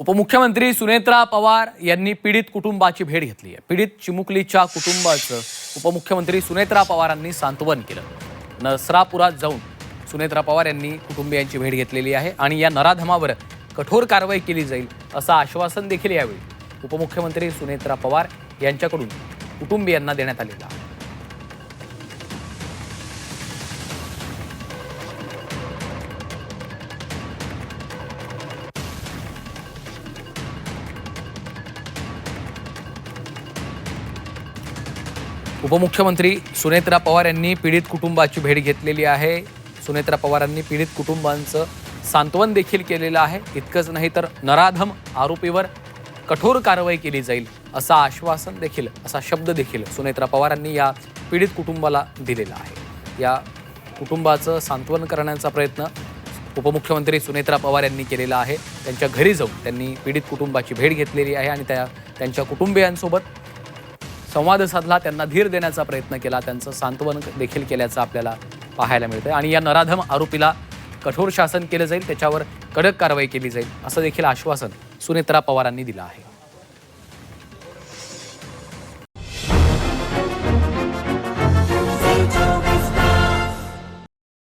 उपमुख्यमंत्री सुनेत्रा पवार यांनी पीडित कुटुंबाची भेट घेतली आहे। पीडित चिमुकलीच्या कुटुंबाचं उपमुख्यमंत्री सुनेत्रा पवारांनी सांत्वन केलं। नसरापुरात जाऊन सुनेत्रा पवार यांनी कुटुंबियांची भेट घेतलेली आहे आणि या नराधमावर कठोर कारवाई केली जाईल असं आश्वासन देखील यावेळी उपमुख्यमंत्री सुनेत्रा पवार यांच्याकडून कुटुंबियांना देण्यात आलेलं आहे। उपमुख्यमंत्री सुनेत्रा पवार यांनी पीडित कुटुंबाची भेट घेतलेली आहे। सुनेत्रा पवारांनी पीडित कुटुंबांचं सांत्वन देखील केलेलं आहे। इतकंच नाही तर नराधम आरोपीवर कठोर कारवाई केली जाईल असं आश्वासन देखील, असा शब्द देखील सुनेत्रा पवारांनी या पीडित कुटुंबाला दिलेला आहे। या कुटुंबाचं सांत्वन करण्याचा प्रयत्न उपमुख्यमंत्री सुनेत्रा पवार यांनी केलेला आहे। त्यांच्या घरी जाऊन त्यांनी पीडित कुटुंबाची भेट घेतलेली आहे आणि त्यांच्या कुटुंबियांसोबत संवाद साधला, त्यांना धीर देण्याचा प्रयत्न केला, त्यांचं सांत्वन देखील केल्याचं आपल्याला पाहायला मिळतंय आणि या नराधम आरोपीला कठोर शासन केलं जाईल, त्याच्यावर कडक कारवाई केली जाईल असं देखील आश्वासन सुनेत्रा पवारांनी दिलं आहे।